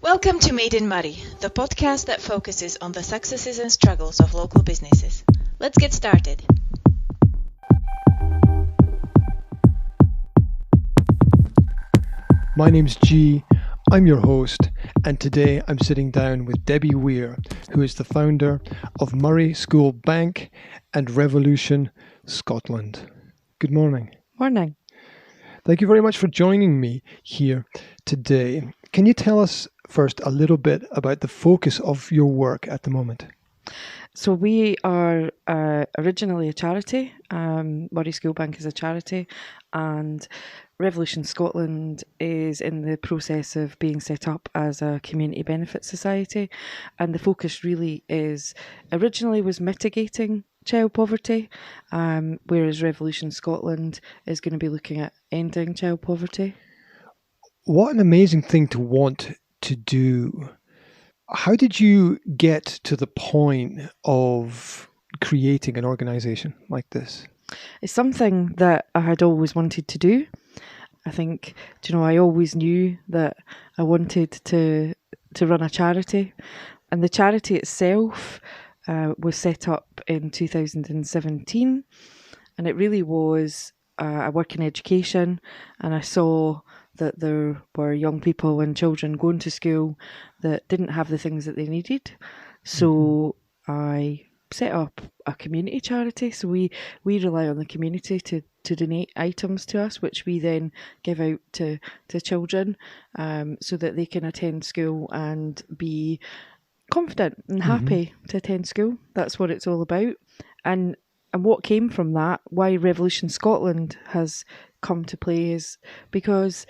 Welcome to Made in Moray, the podcast that focuses on the successes and struggles of local businesses. Let's get started. My name's G, I'm your host, and today I'm sitting down with Debbie Weir, who is the founder of Moray School Bank and Revolution Scotland. Good morning. Morning. Thank you very much for joining me here today. Can you tell us first a little bit about the focus of your work at the moment? So we are originally a charity. Moray School Bank is a charity, and Revolution Scotland is in the process of being set up as a community benefit society, and the focus really is originally was mitigating child poverty, whereas Revolution Scotland is going to be looking at ending child poverty. What an amazing thing to want to do. How did you get to the point of creating an organisation like this? It's something that I had always wanted to do. I think, I always knew that I wanted to run a charity, and the charity itself was set up in 2017, and it really was I work in education, and I saw that there were young people and children going to school that didn't have the things that they needed. So I set up a community charity. So we rely on the community to donate items to us, which we then give out to children so that they can attend school and be confident and happy to attend school. That's what it's all about. And what came from that, why Revolution Scotland has come to play, is because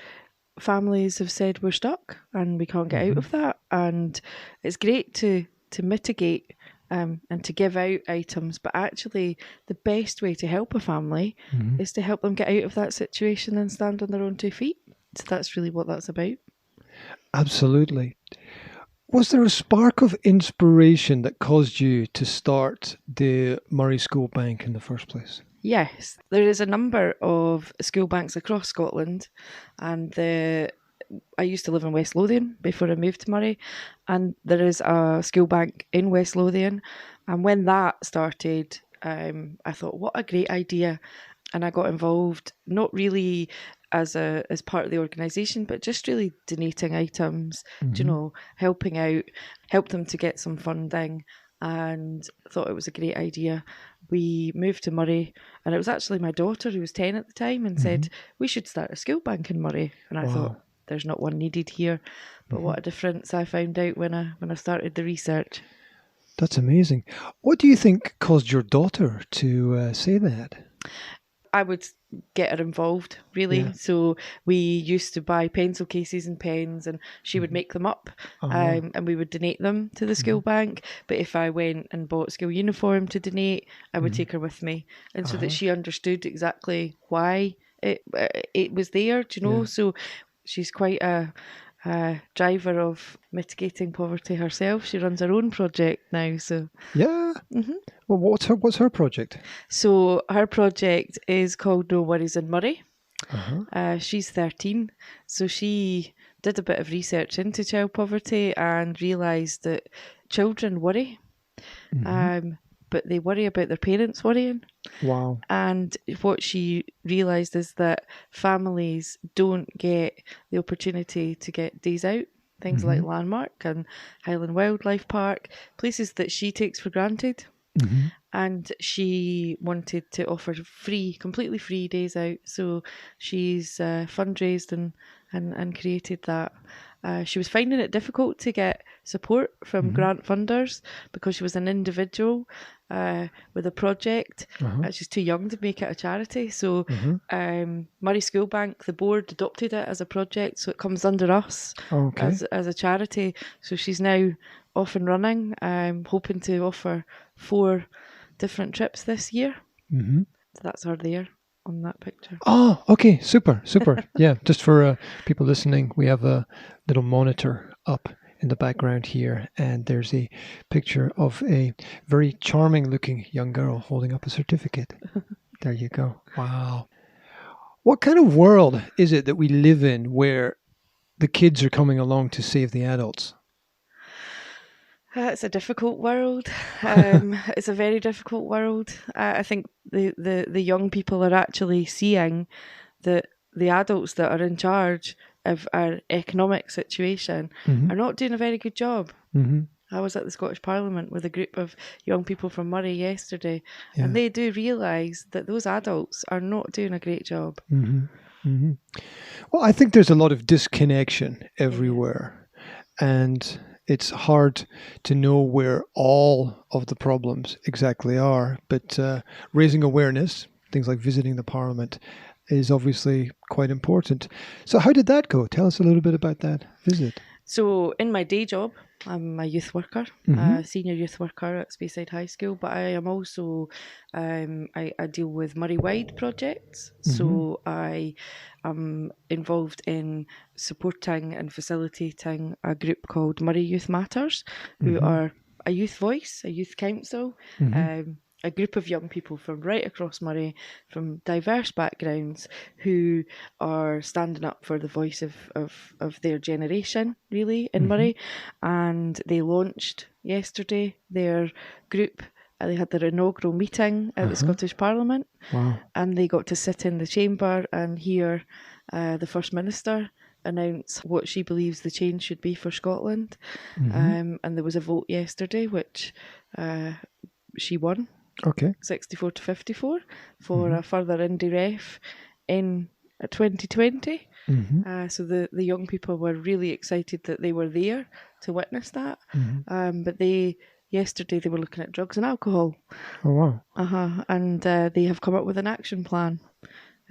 families have said we're stuck and we can't get out of that. And it's great to mitigate and to give out items, but actually the best way to help a family is to help them get out of that situation and stand on their own 2 feet. So that's really what that's about. Absolutely. Was there a spark of inspiration that caused you to start the Moray School Bank in the first place? Yes, there is a number of school banks across Scotland, and I used to live in West Lothian before I moved to Moray, and there is a school bank in West Lothian, and when that started, I thought, what a great idea, and I got involved, not really as part of the organisation, but just really donating items, helping out, help them to get some funding, and thought it was a great idea. We moved to Moray, and it was actually my daughter, who was 10 at the time, and said, we should start a school bank in Moray. And I thought, there's not one needed here. But what a difference I found out when I started the research. That's amazing. What do you think caused your daughter to say that? I would get her involved, really. Yeah. So we used to buy pencil cases and pens, and she would make them up, and we would donate them to the school bank. But if I went and bought school uniform to donate, I would take her with me, and so that she understood exactly why it was there, Yeah. So she's quite a driver of mitigating poverty herself. She runs her own project now. So yeah. Well, what's her project? So her project is called No Worries in Moray. She's 13, so she did a bit of research into child poverty and realised that children worry, but they worry about their parents worrying. Wow. And what she realised is that families don't get the opportunity to get days out, things like Landmark and Highland Wildlife Park, places that she takes for granted. And she wanted to offer completely free days out. So she's fundraised and created that. She was finding it difficult to get support from grant funders because she was an individual with a project. She's too young to make it a charity. So Moray School Bank, the board adopted it as a project, so it comes under us as a charity. So she's now off and running. I'm hoping to offer 4 different trips this year. So that's her there on that picture. Oh, okay. Super. Yeah, just for people listening, we have a little monitor up in the background here, and there's a picture of a very charming looking young girl holding up a certificate. There you go. Wow. What kind of world is it that we live in where the kids are coming along to save the adults? It's a difficult world. It's a very difficult world. I think the young people are actually seeing that the adults that are in charge of our economic situation are not doing a very good job. I was at the Scottish Parliament with a group of young people from Moray yesterday, and they do realise that those adults are not doing a great job. Well, I think there's a lot of disconnection everywhere, and it's hard to know where all of the problems exactly are. But raising awareness, things like visiting the Parliament, is obviously quite important. So how did that go? Tell us a little bit about that visit. So in my day job, I'm a youth worker, senior youth worker at Speyside High School, but I am also, I deal with Moray-wide projects. So I am involved in supporting and facilitating a group called Moray Youth Matters, who are a youth voice, a youth council, a group of young people from right across Moray, from diverse backgrounds, who are standing up for the voice of their generation, really, in Moray. And they launched yesterday their group. They had their inaugural meeting at the Scottish Parliament. Wow. And they got to sit in the chamber and hear the First Minister announce what she believes the change should be for Scotland. And there was a vote yesterday, which she won. Okay. 64 to 54 for a further Indie Ref in 2020. So the young people were really excited that they were there to witness that. But yesterday they were looking at drugs and alcohol. Oh, wow. And they have come up with an action plan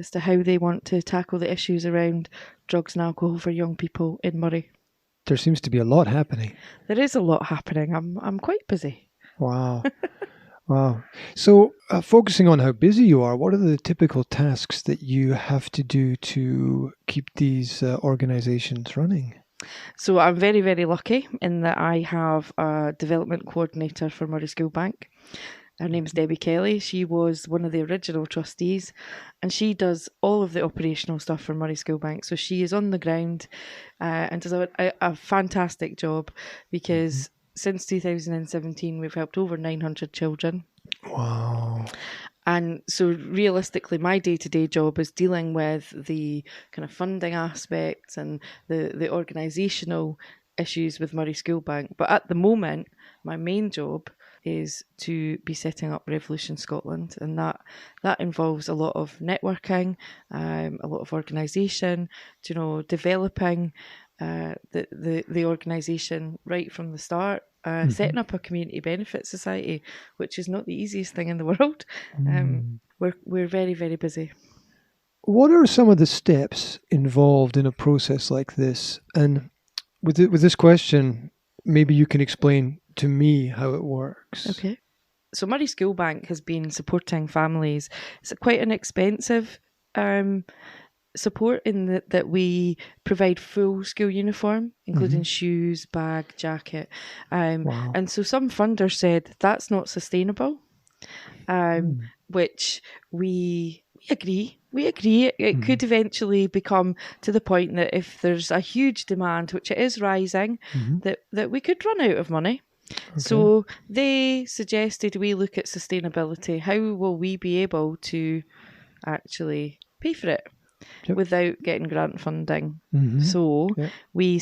as to how they want to tackle the issues around drugs and alcohol for young people in Moray. There seems to be a lot happening. There is a lot happening. I'm quite busy. Wow. Wow. So focusing on how busy you are, what are the typical tasks that you have to do to keep these organizations running? So I'm very, very lucky in that I have a development coordinator for Moray School Bank. Her name's Debbie Kelly. She was one of the original trustees, and she does all of the operational stuff for Moray School Bank. So she is on the ground and does a fantastic job, because since 2017, we've helped over 900 children. Wow. And so realistically, my day-to-day job is dealing with the kind of funding aspects and the organisational issues with Moray School Bank. But at the moment, my main job is to be setting up Revolution Scotland, and that involves a lot of networking, a lot of organisation, developing the organisation right from the start, setting up a community benefit society, which is not the easiest thing in the world. We're very, very busy. What are some of the steps involved in a process like this? And with this question, maybe you can explain to me how it works. Okay. So Moray School Bank has been supporting families. It's quite an expensive support in that we provide full school uniform, including shoes, bag, jacket. Wow. And so some funders said that's not sustainable, which we agree. We agree it could eventually become to the point that if there's a huge demand, which it is rising, that we could run out of money. Okay. So they suggested we look at sustainability. How will we be able to actually pay for it without getting grant funding? So we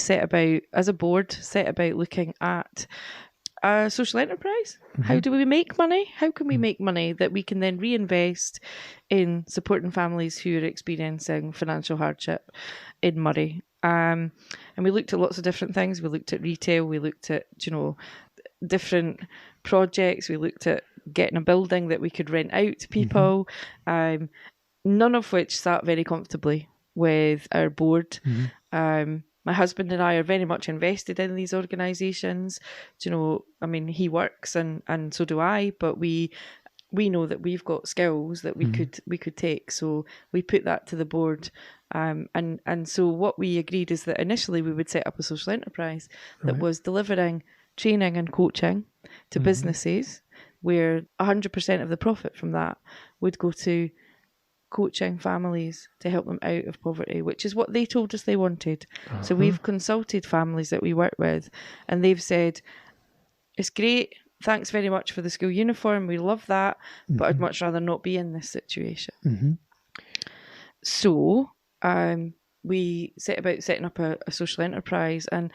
as a board, set about looking at a social enterprise. How do we make money? How can we make money that we can then reinvest in supporting families who are experiencing financial hardship in Moray? And we looked at lots of different things. We looked at retail. We looked at, different projects. We looked at getting a building that we could rent out to people. None of which sat very comfortably with our board. My husband and I are very much invested in these organisations. He works and so do I, but we know that we've got skills that we could take. So we put that to the board. And so what we agreed is that initially we would set up a social enterprise that was delivering training and coaching to businesses, where 100% of the profit from that would go to coaching families to help them out of poverty, which is what they told us they wanted. So we've consulted families that we work with, and they've said, it's great, thanks very much for the school uniform, we love that, but I'd much rather not be in this situation. So we set about setting up a social enterprise, and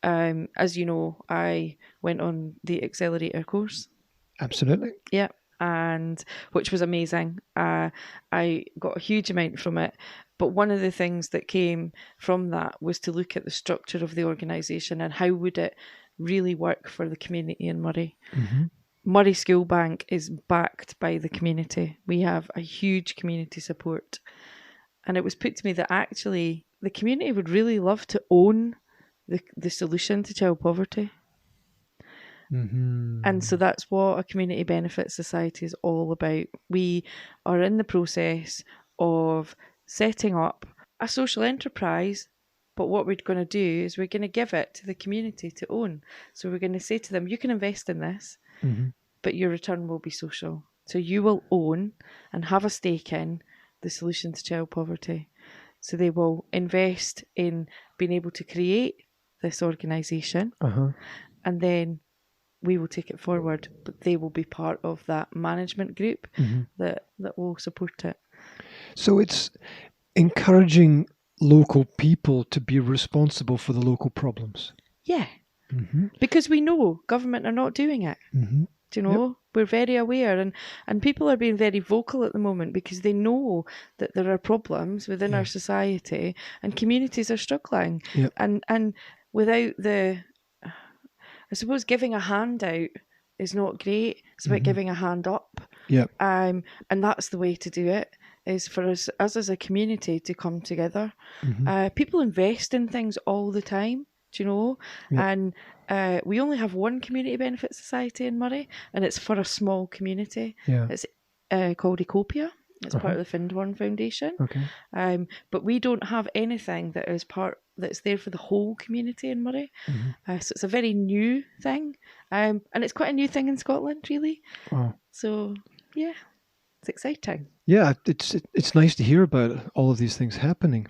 as you know, I went on the accelerator course. Absolutely. Yeah, and which was amazing. I got a huge amount from it, but one of the things that came from that was to look at the structure of the organisation and how would it really work for the community in Moray. Moray School Bank is backed by the community. We have a huge community support, and it was put to me that actually the community would really love to own the solution to child poverty. And so that's what a community benefit society is all about. We are in the process of setting up a social enterprise, but what we're going to do is we're going to give it to the community to own. So we're going to say to them, you can invest in this, but your return will be social. So you will own and have a stake in the solution to child poverty. So they will invest in being able to create this organisation, and then we will take it forward, but they will be part of that management group that will support it. So it's encouraging local people to be responsible for the local problems. Yeah, because we know government are not doing it. Do you know? We're very aware, and people are being very vocal at the moment because they know that there are problems within our society and communities are struggling. And without the, I suppose, giving a hand out is not great. It's about giving a hand up. And that's the way to do it, is for us as a community to come together. People invest in things all the time, do you know? And we only have one community benefit society in Moray, and it's for a small community. It's called Ecopia. It's part of the Findhorn Foundation. But we don't have anything that is that's there for the whole community in Moray. So it's a very new thing. And it's quite a new thing in Scotland, really. So, yeah, it's exciting. Yeah, it's nice to hear about all of these things happening.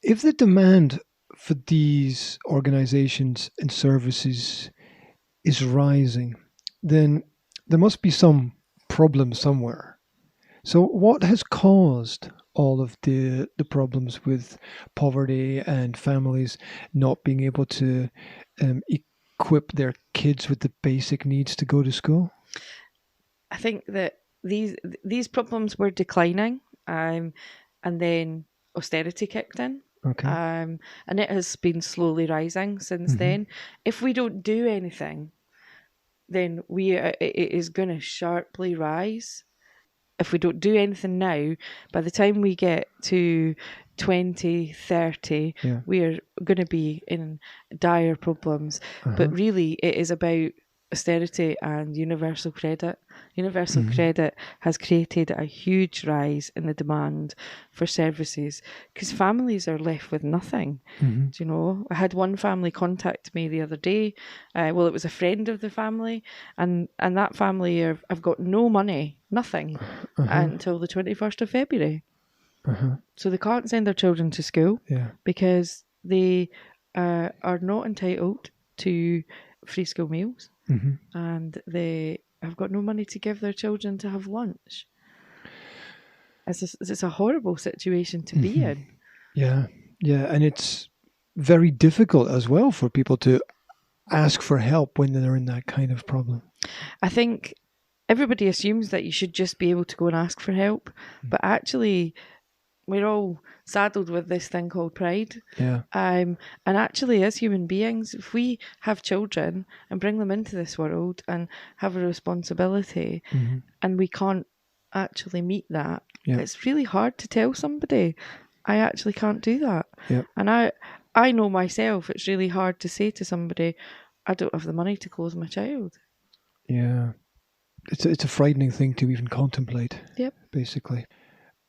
If the demand for these organizations and services is rising, then there must be some problem somewhere. So what has caused all of the problems with poverty and families not being able to equip their kids with the basic needs to go to school? I think that these problems were declining, and then austerity kicked in. And it has been slowly rising since then. If we don't do anything, then it is going to sharply rise. If we don't do anything now, by the time we get to 2030, we are going to be in dire problems. But really, it is about austerity and universal credit. Universal credit has created a huge rise in the demand for services because families are left with nothing. Do you know? I had one family contact me the other day. Well, it was a friend of the family, and that family have got no money, nothing, until the 21st of February. So they can't send their children to school because they are not entitled to free school meals, and they have got no money to give their children to have lunch. It's a horrible situation to be in. Yeah, and it's very difficult as well for people to ask for help when they're in that kind of problem. I think everybody assumes that you should just be able to go and ask for help, but actually we're all saddled with this thing called pride. And actually, as human beings, if we have children and bring them into this world and have a responsibility, and we can't actually meet that, it's really hard to tell somebody, I actually can't do that. And I know myself, it's really hard to say to somebody, I don't have the money to clothe my child. It's a frightening thing to even contemplate. Basically.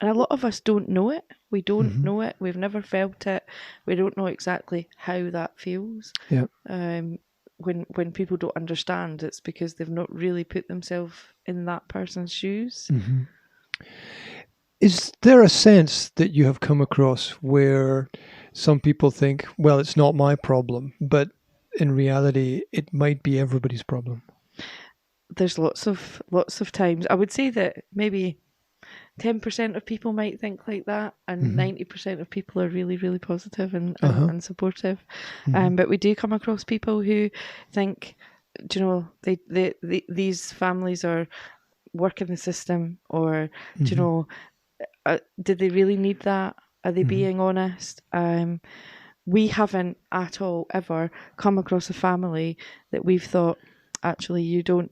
And a lot of us don't know it. We don't know it. We've never felt it. We don't know exactly how that feels. When people don't understand, it's because they've not really put themselves in that person's shoes. Is there a sense that you have come across where some people think, well, it's not my problem, but in reality, it might be everybody's problem? There's lots of times. I would say that maybe 10% of people might think like that, and 90% of people are really, really positive and supportive. But we do come across people who think, do you know, these families are working the system, or do you know, did they really need that? Are they being honest? We haven't at all ever come across a family that we've thought, actually, you don't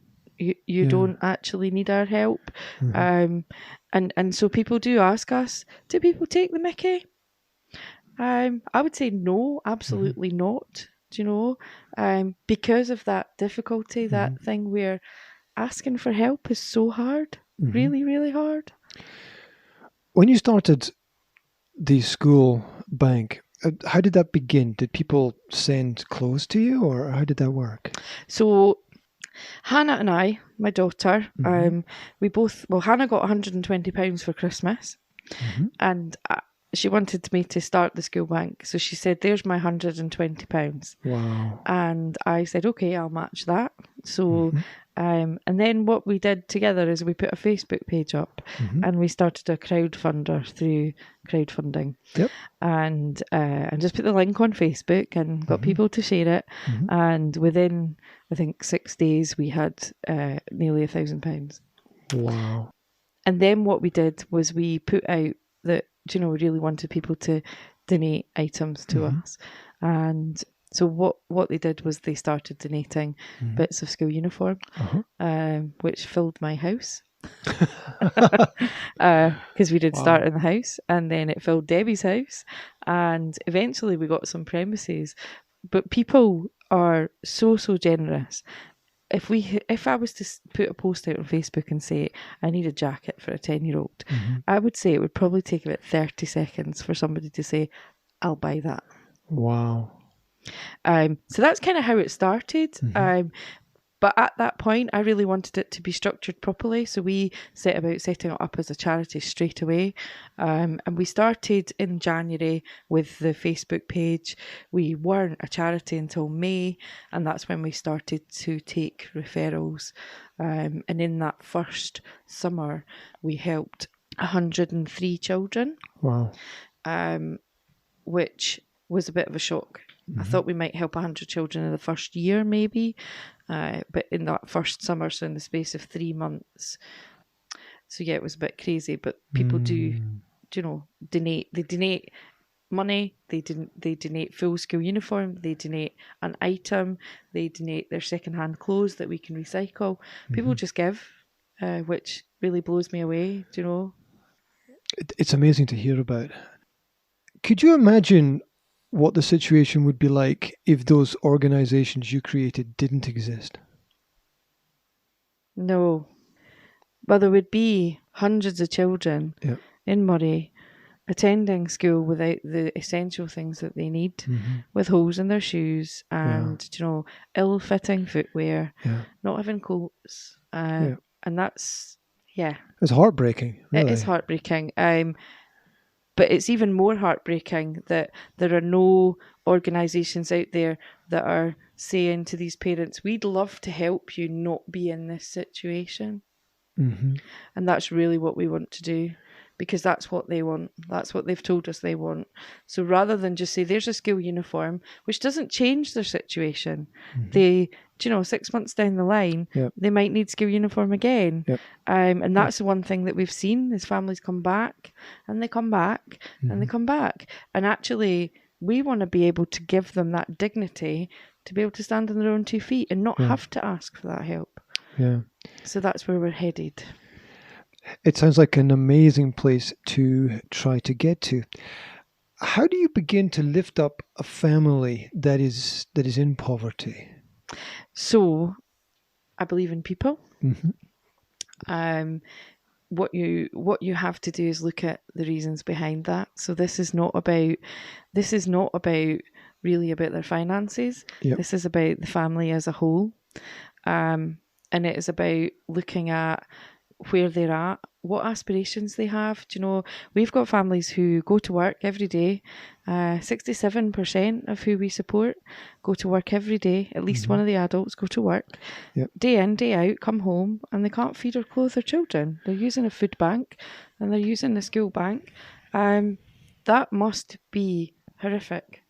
actually need our help. And so people do ask us, do people take the mickey? I would say no, absolutely not. Do you know? Because of that difficulty, that thing where asking for help is so hard, really, really hard. When you started the school bank, how did that begin? Did people send clothes to you, or how did that work? So Hannah and I, my daughter, we both, well, Hannah got £120 for Christmas, and she wanted me to start the school bank. So she said, there's my £120. Wow. And I said, okay, I'll match that. So, and then what we did together is we put a Facebook page up, and we started a crowdfunder through crowdfunding. Yep. And just put the link on Facebook and got people to share it. And within, I think, 6 days, we had nearly £1,000. Wow. And then what we did was we put out that, you know, we really wanted people to donate items to us. And so what they did was they started donating bits of school uniform, which filled my house. Because we did start in the house, and then it filled Debbie's house, and eventually we got some premises. But people are so generous. If I was to put a post out on Facebook and say I need a jacket for a 10-year-old, I would say it would probably take about 30 seconds for somebody to say, I'll buy that. Wow. So that's kind of how it started. But at that point, I really wanted it to be structured properly. So we set about setting it up as a charity straight away. And we started in January with the Facebook page. We weren't a charity until May, and that's when we started to take referrals. And in that first summer, we helped 103 children. Wow. Which was a bit of a shock. I thought we might help 100 children in the first year, maybe. But in that first summer, so in the space of 3 months. So yeah, it was a bit crazy, but people do you know, donate. They donate money, they donate full school uniform, they donate an item, they donate their second-hand clothes that we can recycle. People just give, which really blows me away, do you know? It's amazing to hear about. Could you imagine what the situation would be like if those organizations you created didn't exist? No. Well, there would be hundreds of children in Moray attending school without the essential things that they need, with holes in their shoes and, you know, ill-fitting footwear, not having coats. And that's, It's heartbreaking, really. It is heartbreaking. But it's even more heartbreaking that there are no organisations out there that are saying to these parents, we'd love to help you not be in this situation. And that's really what we want to do, because that's what they want. That's what they've told us they want. So rather than just say, there's a school uniform, which doesn't change their situation. They, you know, 6 months down the line, they might need school uniform again. And that's the one thing that we've seen is families come back and they come back and they come back. And actually, we want to be able to give them that dignity to be able to stand on their own 2 feet and not have to ask for that help. So that's where we're headed. It sounds like an amazing place to try to get to. How do you begin to lift up a family that is in poverty? So, I believe in people. What you have to do is look at the reasons behind that. So this is not about really about their finances. This is about the family as a whole, and it is about looking at where they're at what aspirations they have. Do you know, we've got families who go to work every day. 67% of who we support go to work every day. At least one of the adults go to work. Yep. Day in, day out, come home, and they can't feed or clothe their children. They're using a food bank and they're using the school bank. That must be horrific.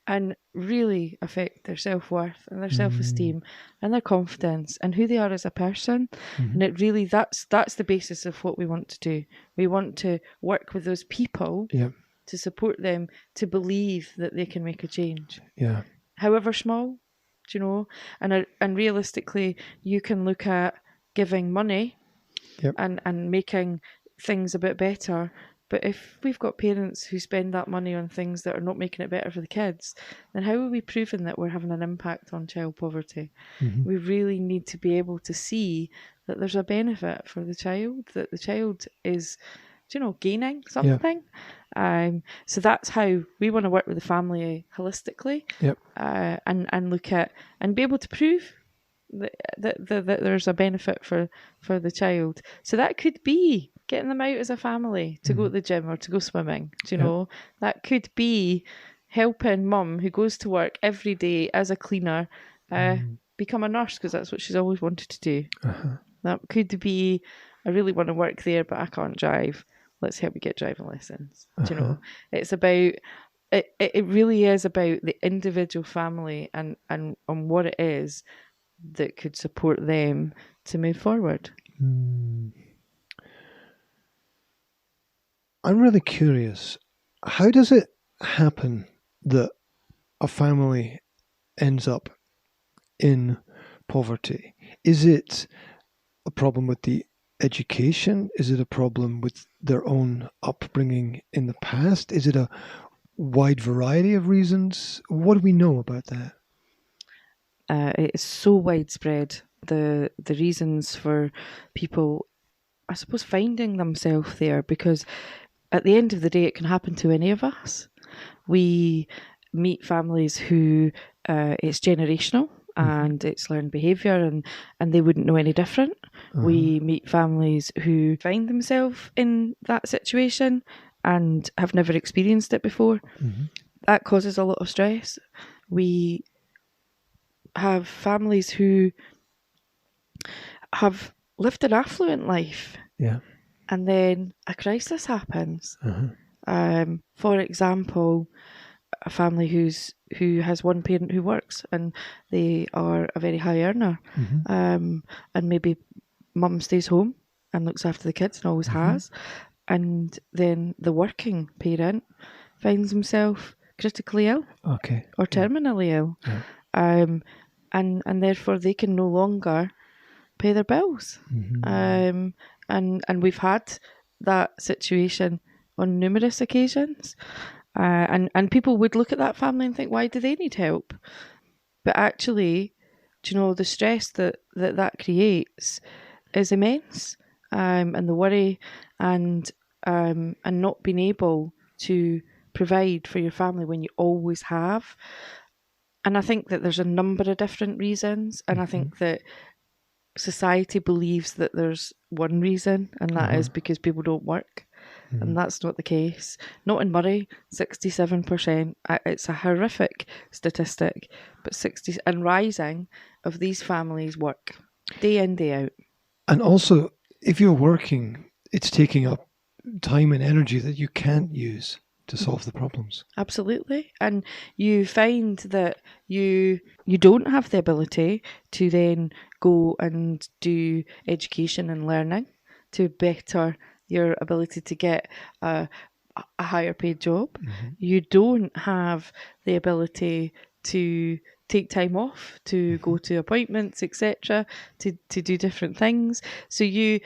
And really affect their self-worth and their self-esteem and their confidence and who they are as a person. And it really, that's the basis of what we want to do. We want to work with those people to support them to believe that they can make a change. Yeah. However small, do you know? And realistically, you can look at giving money and making things a bit better. But if we've got parents who spend that money on things that are not making it better for the kids, then how are we proving that we're having an impact on child poverty? We really need to be able to see that there's a benefit for the child, that the child is, you know, gaining something. So that's how we want to work with the family holistically, and look at and be able to prove that there's a benefit for the child. So that could be getting them out as a family to go to the gym or to go swimming. Do you know? That could be helping mum who goes to work every day as a cleaner become a nurse, because that's what she's always wanted to do. That could be, I really want to work there but I can't drive. Let's help you get driving lessons. Do you know? It's about it really is about the individual family and what it is that could support them to move forward. I'm really curious, how does it happen that a family ends up in poverty? Is it a problem with the education? Is it a problem with their own upbringing in the past? Is it a wide variety of reasons? What do we know about that? It is so widespread, the reasons for people, I suppose, finding themselves there, because at the end of the day, it can happen to any of us. We meet families who it's generational and it's learned behaviour and they wouldn't know any different. We meet families who find themselves in that situation and have never experienced it before. That causes a lot of stress. We have families who have lived an affluent life. And then a crisis happens. For example, a family who has one parent who works and they are a very high earner, and maybe mum stays home and looks after the kids and always has, and then the working parent finds himself critically ill or terminally ill, and therefore they can no longer pay their bills. And we've had that situation on numerous occasions. And people would look at that family and think, why do they need help? But actually, do you know, the stress that creates is immense. And the worry and not being able to provide for your family when you always have. And I think that there's a number of different reasons. And I think that society believes that there's one reason, and that is because people don't work. And that's not the case. Not in Moray, 67%. It's a horrific statistic, but 60 and rising of these families work day in, day out. And also, if you're working, it's taking up time and energy that you can't use to solve the problems. Absolutely. And you find that you don't have the ability to then go and do education and learning to better your ability to get a higher paid job. You don't have the ability to take time off, to go to appointments, etc., to do different things. So you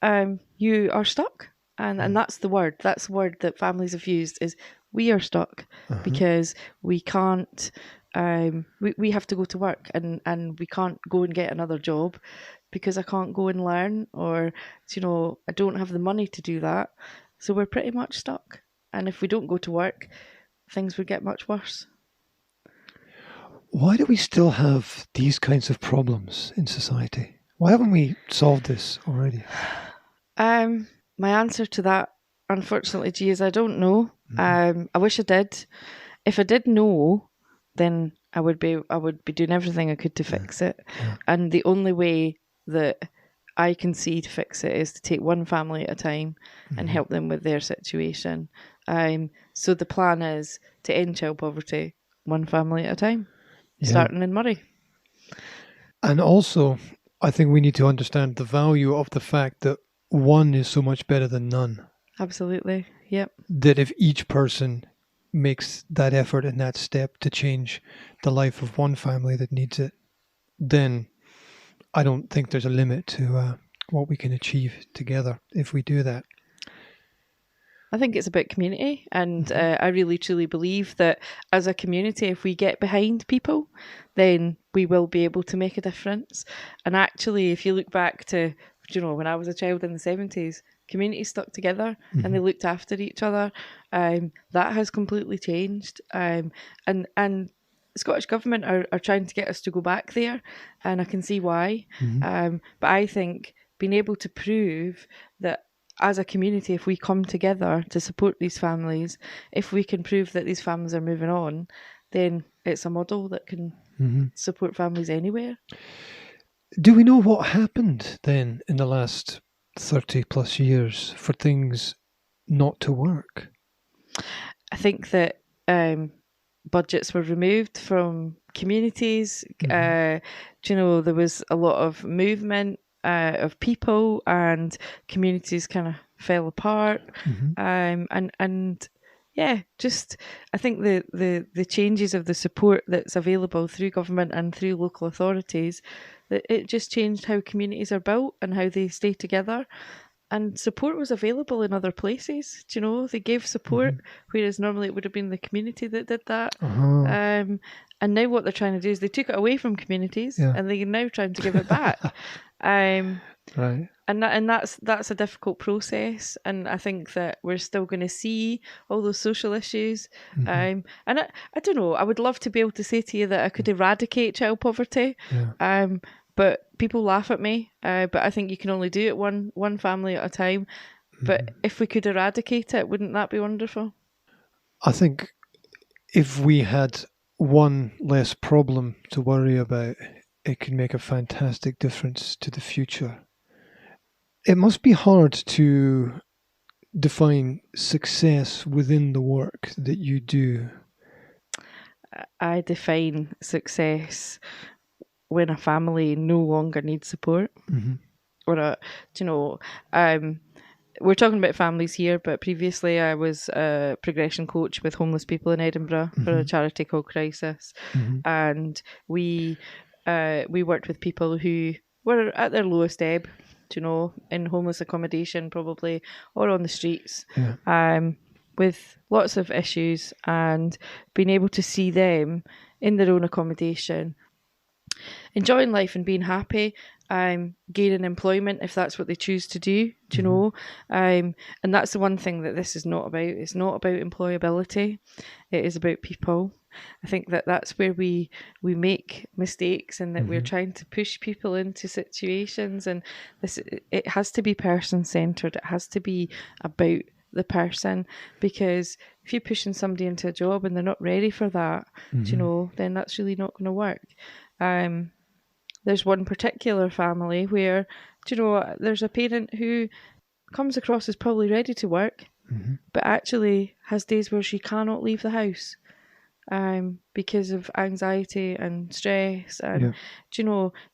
are stuck. And that's the word. That's the word that families have used, is we are stuck because we can't, we have to go to work and we can't go and get another job because I can't go and learn, or, you know, I don't have the money to do that. So we're pretty much stuck. And if we don't go to work, things would get much worse. Why do we still have these kinds of problems in society? Why haven't we solved this already? My answer to that, unfortunately, G, is I don't know. I wish I did. If I did know, then I would be doing everything I could to fix it. Yeah. And the only way that I can see to fix it is to take one family at a time and help them with their situation. So the plan is to end child poverty one family at a time, starting in Moray. And also, I think we need to understand the value of the fact that one is so much better than none. Absolutely. Yep. That if each person makes that effort and that step to change the life of one family that needs it, then I don't think there's a limit to what we can achieve together if we do that. I think it's about community, and I really truly believe that as a community, if we get behind people, then we will be able to make a difference. And actually, if you look back to, when I was a child in the 70s, communities stuck together and they looked after each other. That has completely changed. And the Scottish Government are trying to get us to go back there, and I can see why. But I think being able to prove that as a community, if we come together to support these families, if we can prove that these families are moving on, then it's a model that can support families anywhere. Do we know what happened then in the last 30 plus years for things not to work? I think that budgets were removed from communities. There was a lot of movement of people, and communities kind of fell apart. I think the changes of the support that's available through government and through local authorities, that it just changed how communities are built and how they stay together. And support was available in other places. They gave support, whereas normally it would have been the community that did that. And now what they're trying to do is they took it away from communities, and they're now trying to give it back. Right. And that's a difficult process. And I think that we're still going to see all those social issues. And I don't know. I would love to be able to say to you that I could eradicate child poverty. But people laugh at me. But I think you can only do it one family at a time. But if we could eradicate it, wouldn't that be wonderful? I think if we had one less problem to worry about, it could make a fantastic difference to the future. It must be hard to define success within the work that you do. I define success when a family no longer needs support. Or we're talking about families here, but previously I was a progression coach with homeless people in Edinburgh for a charity called Crisis. And we worked with people who were at their lowest ebb, in homeless accommodation probably, or on the streets, with lots of issues, and being able to see them in their own accommodation, enjoying life and being happy, gaining employment if that's what they choose to do, and that's the one thing that this is not about. It's not about employability. It is about people. I think that that's where we make mistakes, and that we're trying to push people into situations, and it has to be person-centred. It has to be about the person, because if you're pushing somebody into a job and they're not ready for that, then that's really not going to work. There's one particular family where, there's a parent who comes across as probably ready to work, but actually has days where she cannot leave the house because of anxiety and stress. And,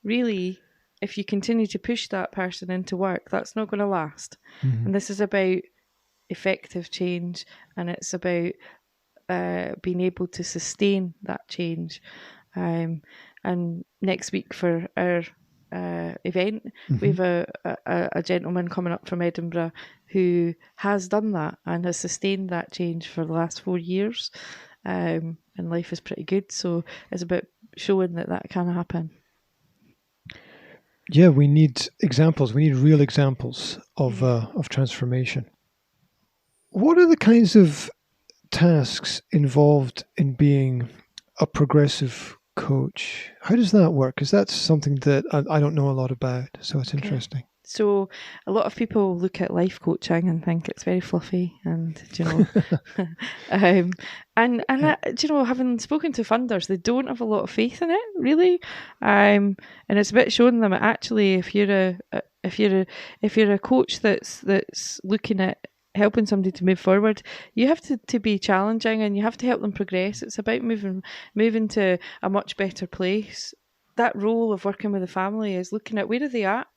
really, if you continue to push that person into work, that's not going to last. And this is about effective change, and it's about being able to sustain that change. And next week for our event, we have a gentleman coming up from Edinburgh who has done that and has sustained that change for the last 4 years, and life is pretty good. So it's about showing that can happen. Yeah, we need examples. We need real examples of transformation. What are the kinds of tasks involved in being a progressive coach? How does that work? Because that's something that I don't know a lot about, so it's interesting. So a lot of people look at life coaching and think it's very fluffy and, having spoken to funders, they don't have a lot of faith in it, really. And it's a bit showing them that actually if you're a coach that's looking at helping somebody to move forward, you have to be challenging and you have to help them progress. It's about moving to a much better place. That role of working with the family is looking at where are they at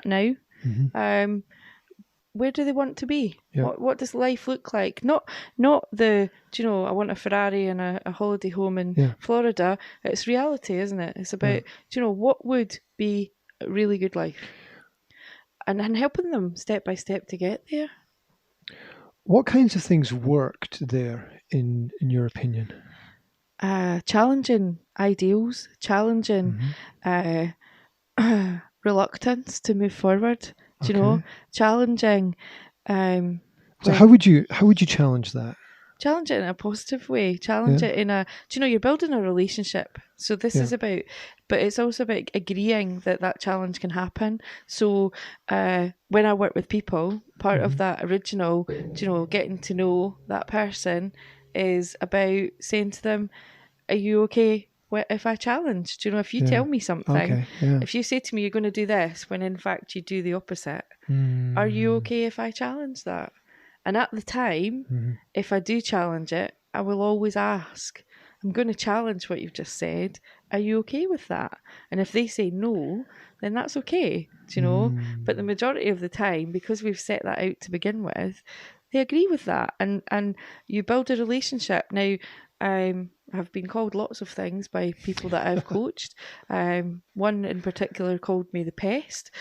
now? Mm-hmm. Where do they want to be? Yeah. What does life look like? Not the, I want a Ferrari and a holiday home in Florida. It's reality, isn't it? It's about, what would be a really good life? And helping them step by step to get there. What kinds of things worked there, in your opinion? Challenging ideals, challenging reluctance to move forward. Challenging. So how would you challenge that? Challenge it in a positive way. Challenge it in a. You're building a relationship. So this is about, but it's also about agreeing that challenge can happen. So when I work with people, part of that original, getting to know that person is about saying to them, "Are you okay if I challenge? If you tell me something, if you say to me you're going to do this when in fact you do the opposite, are you okay if I challenge that?" And at the time, if I do challenge it, I will always ask, I'm going to challenge what you've just said. Are you okay with that? And if they say no, then that's okay, But the majority of the time, because we've set that out to begin with, they agree with that. And you build a relationship. Now, I've been called lots of things by people that I've coached. One in particular called me the pest.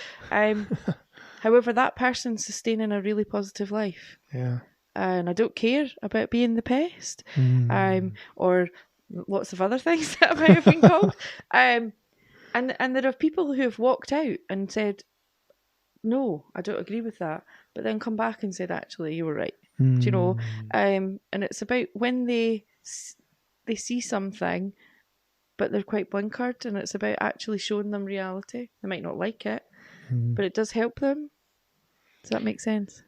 However, that person's sustaining a really positive life. Yeah. And I don't care about being the pest, or lots of other things that I might have been called. And there are people who have walked out and said, no, I don't agree with that, but then come back and said, actually, you were right. And it's about when they see something, but they're quite blinkered, and it's about actually showing them reality. They might not like it, but it does help them. Does that make sense?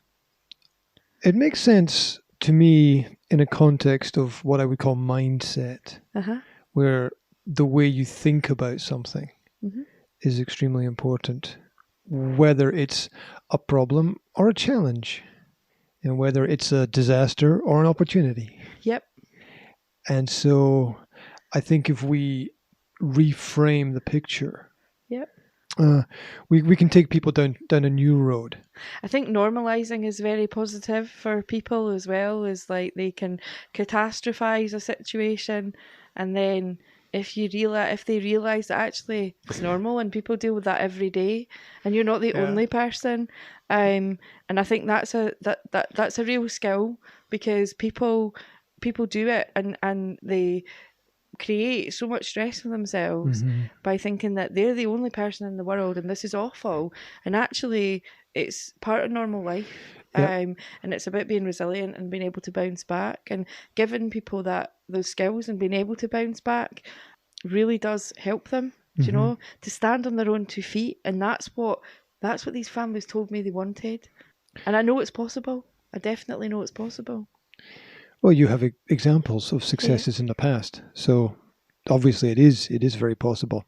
It makes sense to me in a context of what I would call mindset, where the way you think about something is extremely important, whether it's a problem or a challenge, and whether it's a disaster or an opportunity. Yep. And so I think if we reframe the picture, we can take people down a new road. I think normalizing is very positive for people as well. Is like they can catastrophize a situation, and then if they realize that actually it's normal and people deal with that every day, and you're not the only person, and I think that's a real skill, because people do it and they create so much stress for themselves by thinking that they're the only person in the world and this is awful, and actually it's part of normal life. And it's about being resilient and being able to bounce back, and giving people those skills and being able to bounce back really does help them, to stand on their own 2 feet. And that's what these families told me they wanted, and I know it's possible. I definitely know it's possible. Well, you have examples of successes in the past, so obviously it is very possible.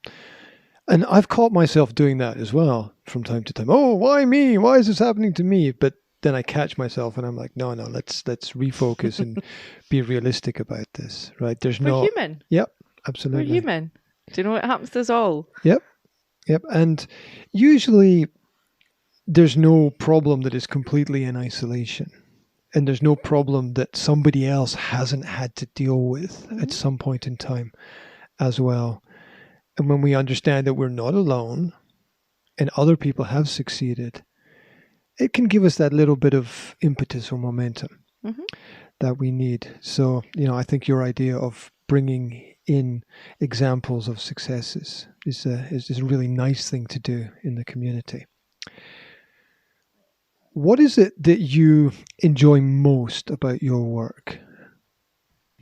And I've caught myself doing that as well from time to time. Oh, why me? Why is this happening to me? But then I catch myself and I'm like, no, let's refocus and be realistic about this, right? We're human. Yep, absolutely. We're human. Do you know what happens to us all? Yep. And usually there's no problem that is completely in isolation. And there's no problem that somebody else hasn't had to deal with at some point in time as well. And when we understand that we're not alone and other people have succeeded, it can give us that little bit of impetus or momentum that we need. So, I think your idea of bringing in examples of successes is a really nice thing to do in the community. What is it that you enjoy most about your work?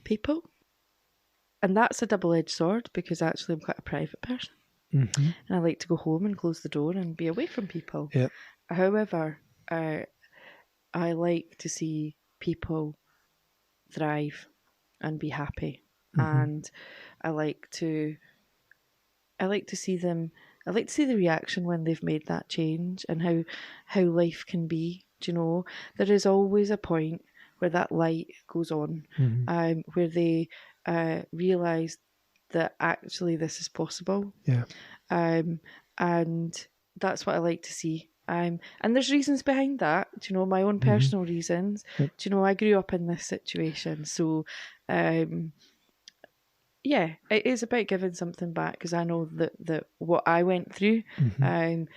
People. And that's a double-edged sword, because actually I'm quite a private person. Mm-hmm. and I like to go home and close the door and be away from people. Yeah. However, I like to see people thrive and be happy, and I like to see them. I like to see the reaction when they've made that change, and how life can be. Do you know, there is always a point where that light goes on, where they realise that actually this is possible. Yeah. And that's what I like to see. And there's reasons behind that. Do you know, my own personal reasons? Yep. Do you know, I grew up in this situation, so yeah, it is about giving something back, because I know that what I went through, and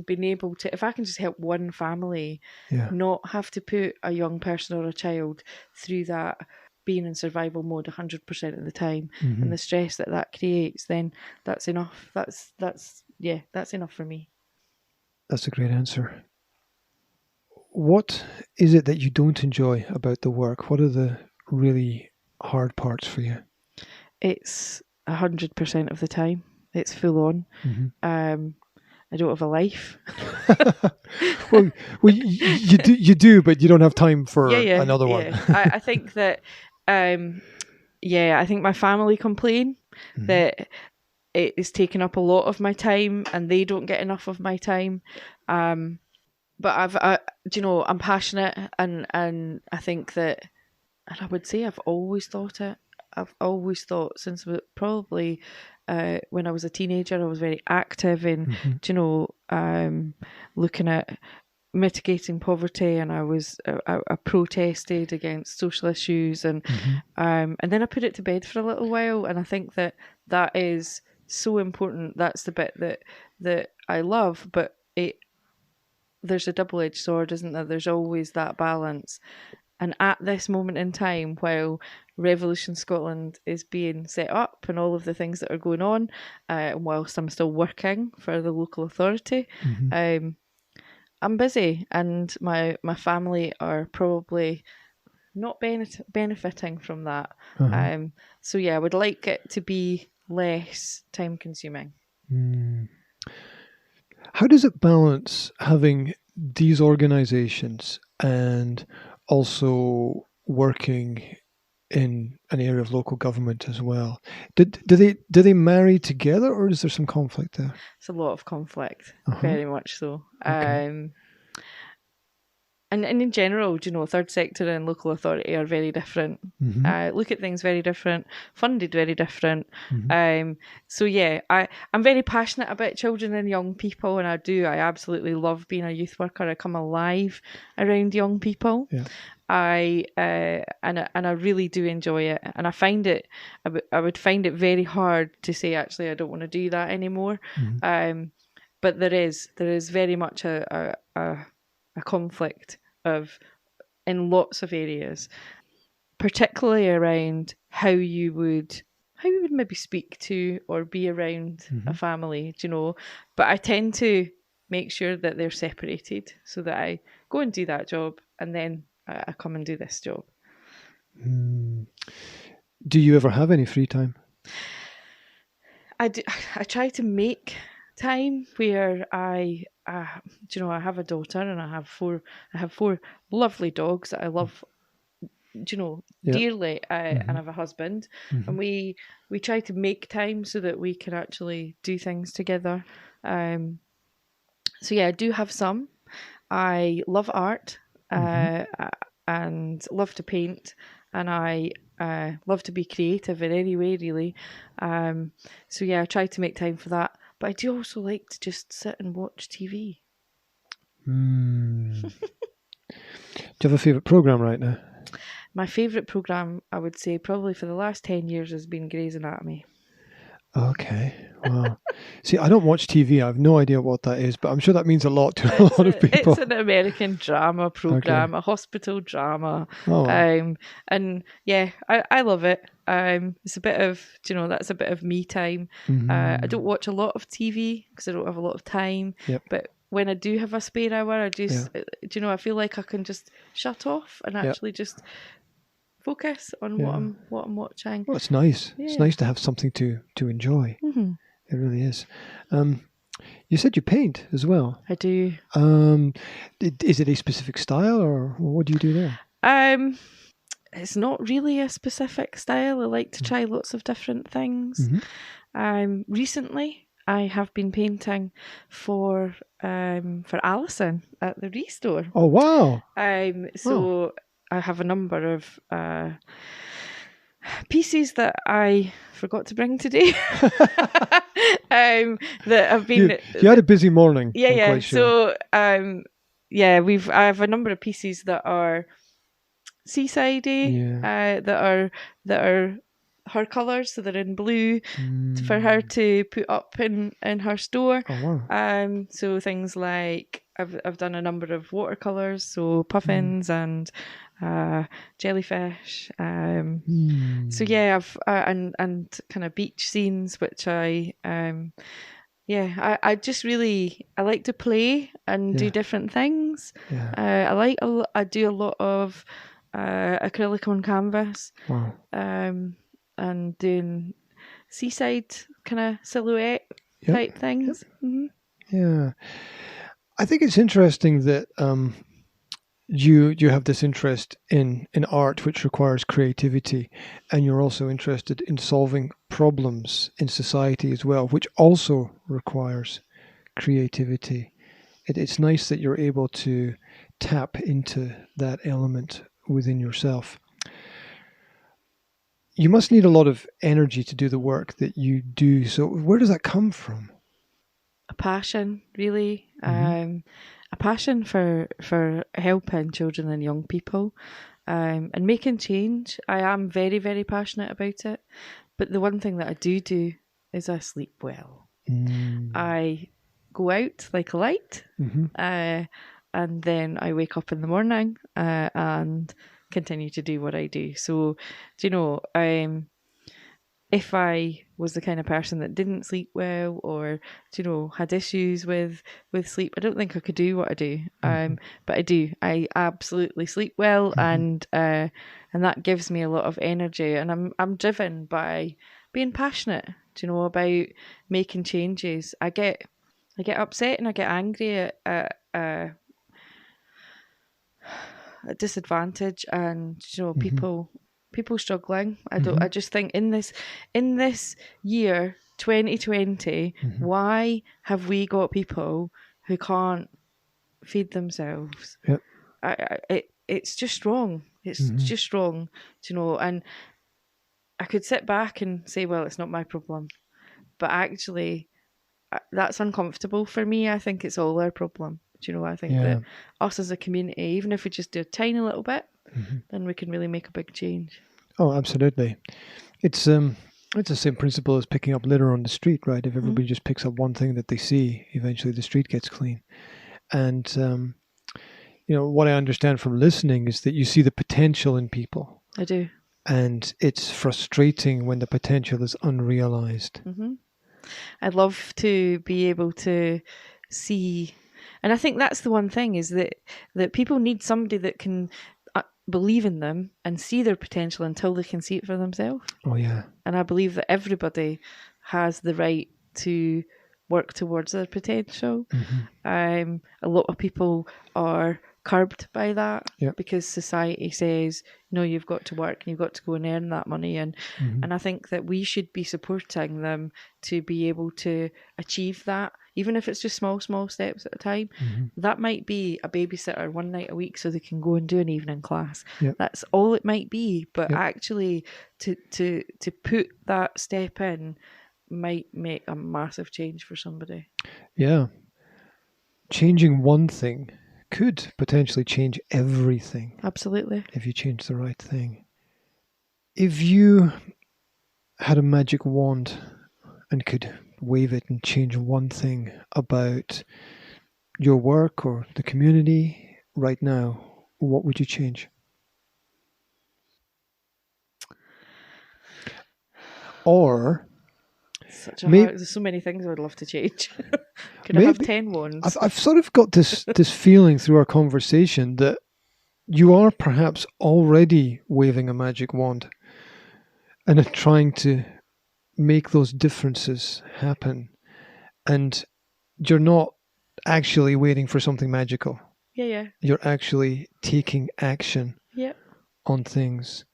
being able to, if I can just help one family, not have to put a young person or a child through that, being in survival mode 100% of the time, and the stress that creates, then that's enough. That's enough for me. That's a great answer. What is it that you don't enjoy about the work? What are the really hard parts for you? It's 100% of the time. It's full on. I don't have a life. well, you do, but you don't have time for another one. I think that, I think my family complain that it is taking up a lot of my time, and they don't get enough of my time. But do you know, I'm passionate, and I think that, and I would say I've always thought it. I've always thought since probably when I was a teenager, I was very active in, do you know, looking at mitigating poverty, and I protested against social issues, and then I put it to bed for a little while, and I think that is so important. That's the bit that I love, but there's a double-edged sword, isn't there? There's always that balance. And at this moment in time, while Revolution Scotland is being set up and all of the things that are going on, whilst I'm still working for the local authority, I'm busy, and my family are probably not benefiting from that. So yeah, I would like it to be less time consuming. How does it balance having these organisations and also working in an area of local government as well? Do they marry together, or is there some conflict there? It's a lot of conflict, very much so. Okay. And in general, you know, third sector and local authority are very different. Look at things very different, funded very different. So yeah, I'm very passionate about children and young people, and I absolutely love being a youth worker. I come alive around young people. Yeah. I really do enjoy it, and I find it. I would find it very hard to say, actually, I don't want to do that anymore. But there is very much a conflict in lots of areas, particularly around how you would maybe speak to or be around a family, you know. But I tend to make sure that they're separated, so that I go and do that job, and then I come and do this job. Do you ever have any free time? I do. I try to make time where I you know, I have a daughter, and I have four lovely dogs that I love, you know, dearly, and I have a husband, and we try to make time so that we can actually do things together. So yeah, I do have some. I love art, and love to paint, and I love to be creative in any way, really. So yeah, I try to make time for that. But I do also like to just sit and watch TV. Do you have a favourite programme right now? My favourite programme, I would say, probably for the last 10 years has been Grey's Anatomy. Okay, wow. See, I don't watch TV. I have no idea what that is, but I'm sure that means a lot to a lot of people. It's an American drama programme, a hospital drama. Oh, wow. And yeah, I love it. It's a bit of, you know, that's a bit of me time. I don't watch a lot of TV because I don't have a lot of time. But when I do have a spare hour, I just, you know, I feel like I can just shut off and actually just focus on what I'm watching. Well, it's nice. It's nice to have something to enjoy. It really is. You said you paint as well. I do. Is it a specific style, or what do you do there? It's not really a specific style. I like to try lots of different things. Recently, I have been painting for Alison at the Restore. Oh wow! So I have a number of pieces that I forgot to bring today. That have been. You had a busy morning. Yeah, I'm yeah. quite sure. So I have a number of pieces that are seasidey, that are her colours, so they're in blue for her to put up in her store. Oh wow! So things like I've done a number of watercolours, so puffins and jellyfish. So yeah, I've and kind of beach scenes, which I just really I like to play and do different things. Yeah. I do a lot of acrylic on canvas. Wow. And doing seaside kind of silhouette type things. Yep. Mm-hmm. Yeah, I think it's interesting that you have this interest in art, which requires creativity, and you're also interested in solving problems in society as well, which also requires creativity. It's nice that you're able to tap into that element within yourself. You must need a lot of energy to do the work that you do. So where does that come from? A passion, really. Mm-hmm. A passion for helping children and young people, and making change. I am very, very passionate about it. But the one thing that I do is I sleep well. I go out like a light, and then I wake up in the morning and continue to do what I do. So, if I was the kind of person that didn't sleep well, or had issues with sleep, I don't think I could do what I do. But I do. I absolutely sleep well, and that gives me a lot of energy. And I'm driven by being passionate. About making changes. I get upset and I get angry at disadvantage and people struggling. I just think in this year 2020, why have we got people who can't feed themselves? It's just wrong. It's just wrong, and I could sit back and say, well, it's not my problem, but actually that's uncomfortable for me. I think it's all our problem. I think that us as a community, even if we just do a tiny little bit, then we can really make a big change. Oh, absolutely. It's the same principle as picking up litter on the street, right? If everybody just picks up one thing that they see, eventually the street gets clean. And, what I understand from listening is that you see the potential in people. I do. And it's frustrating when the potential is unrealized. I'd love to be able to see. And I think that's the one thing, is that people need somebody that can believe in them and see their potential until they can see it for themselves. Oh, yeah. And I believe that everybody has the right to work towards their potential. A lot of people are curbed by that because society says, no, you've got to work and you've got to go and earn that money. And I think that we should be supporting them to be able to achieve that, even if it's just small steps at a time. That might be a babysitter one night a week so they can go and do an evening class. That's all it might be. But actually to put that step in might make a massive change for somebody. Yeah. Changing one thing could potentially change everything. Absolutely. If you change the right thing. If you had a magic wand and could wave it and change one thing about your work or the community right now, what would you change? Or there's so many things I would love to change. Could I have 10 wands? I've sort of got this feeling through our conversation that you are perhaps already waving a magic wand and trying to make those differences happen, and you're not actually waiting for something magical. Yeah. You're actually taking action Yeah. on things.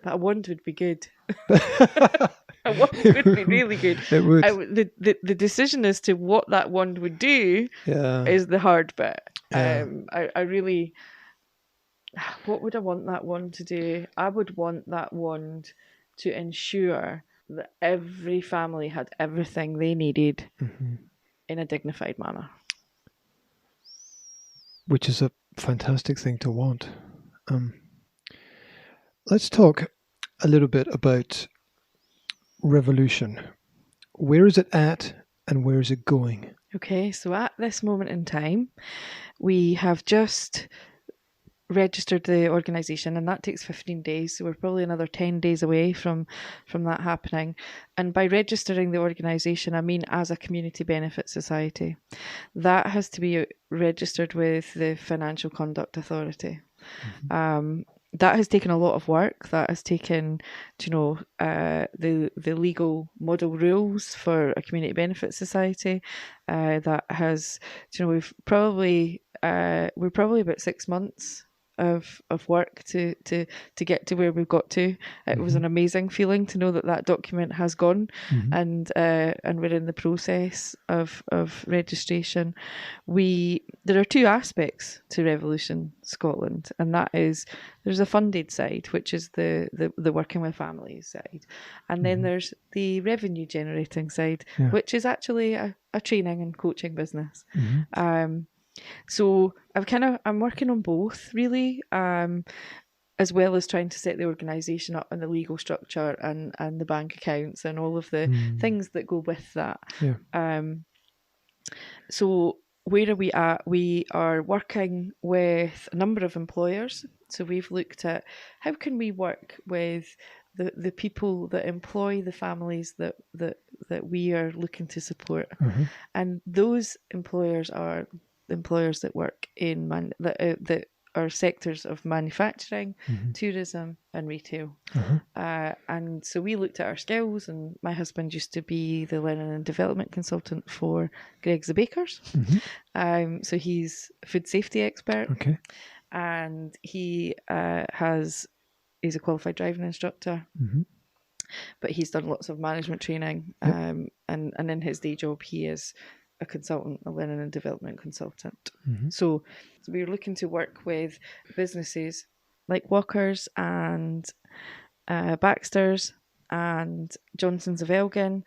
But a wand would be good. A wand would be really good. It would. The decision as to what that wand would do is the hard bit. Yeah. I really... What would I want that wand to do? I would want that wand to ensure that every family had everything they needed in a dignified manner. Which is a fantastic thing to want. Let's talk a little bit about revolution. Where is it at and where is it going? Okay, so at this moment in time, we have just registered the organisation, and that takes 15 days, so we're probably another 10 days away from that happening. And by registering the organisation, I mean as a community benefit society. That has to be registered with the Financial Conduct Authority. That has taken a lot of work. That has taken, the legal model rules for a community benefit society. That has, we're probably about 6 months of work to get to where we've got to. It was an amazing feeling to know that document has gone, and we're in the process of registration. There are two aspects to Revolution Scotland, and that is there's a funded side, which is the working with families side, and then there's the revenue generating side, which is actually a training and coaching business. So I'm working on both really, as well as trying to set the organisation up and the legal structure and the bank accounts and all of the things that go with that. So where are we at? We are working with a number of employers. So we've looked at how can we work with the people that employ the families that we are looking to support. And those employers are employers that work in that are sectors of manufacturing, tourism and retail. And so we looked at our skills, and my husband used to be the learning and development consultant for Greg's the Bakers. So he's a food safety expert. And he's a qualified driving instructor. But he's done lots of management training, and in his day job he is a consultant, a learning and development consultant. So we're looking to work with businesses like Walkers and Baxter's and Johnson's of Elgin,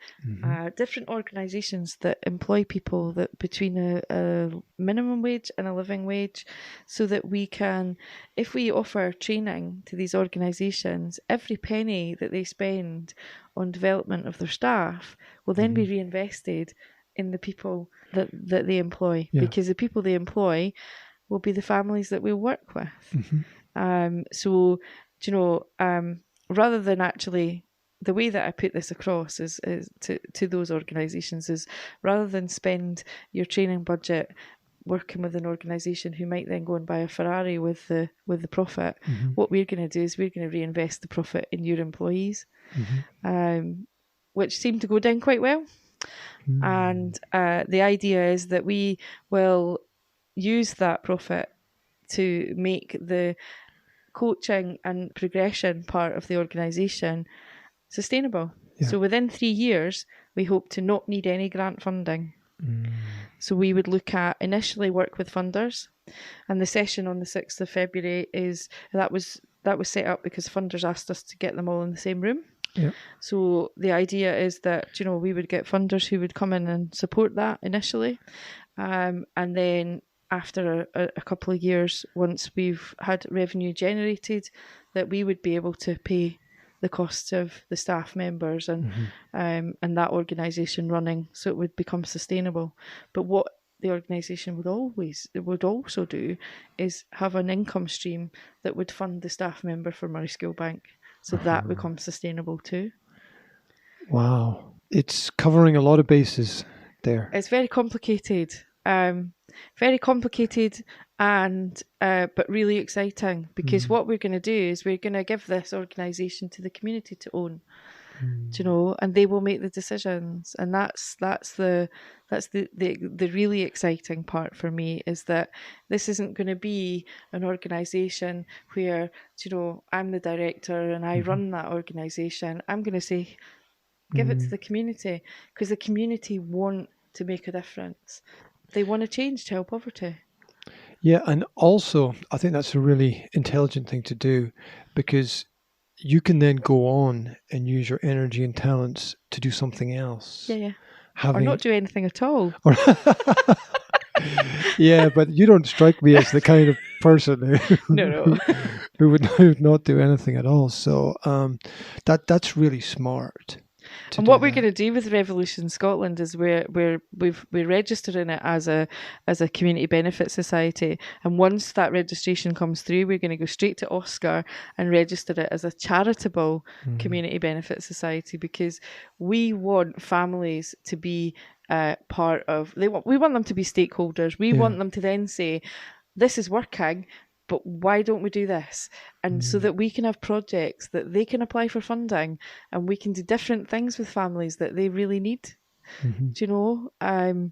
different organisations that employ people that between a minimum wage and a living wage, so that we can, if we offer training to these organisations, every penny that they spend on development of their staff will then be reinvested in the people that they employ, because the people they employ will be the families that we'll work with. So, rather than actually, the way that I put this across is to those organisations is, rather than spend your training budget working with an organisation who might then go and buy a Ferrari with the profit, what we're going to do is we're going to reinvest the profit in your employees, which seemed to go down quite well. And the idea is that we will use that profit to make the coaching and progression part of the organisation sustainable. So within 3 years, we hope to not need any grant funding. So we would look at initially work with funders, and the session on the 6th of February that was set up because funders asked us to get them all in the same room. So the idea is that, we would get funders who would come in and support that initially. And then after a couple of years, once we've had revenue generated, that we would be able to pay the costs of the staff members and that organisation running, so it would become sustainable. But what the organisation would also do is have an income stream that would fund the staff member for Murray School Bank. So that becomes sustainable too. Wow. It's covering a lot of bases there. It's very complicated. And but really exciting, because what we're going to do is we're going to give this organisation to the community to own. Do you know, and they will make the decisions, and that's the really exciting part for me, is that this isn't going to be an organisation where, you know, I'm the director and I run that organisation. I'm going to say, give it to the community, because the community want to make a difference. They want to change child poverty. Yeah, and also I think that's a really intelligent thing to do, because you can then go on and use your energy and talents to do something else. Yeah. Or not do anything at all. Yeah, but you don't strike me as the kind of person who would not do anything at all. So that's really smart. And what we're going to do with Revolution Scotland is we're registering it as a community benefit society, and once that registration comes through, we're going to go straight to Oscar and register it as a charitable community benefit society, because we want families to be part of. We want them to be stakeholders. We want them to then say, "This is working, but why don't we do this?" And so that we can have projects that they can apply for funding, and we can do different things with families that they really need. Do you know? And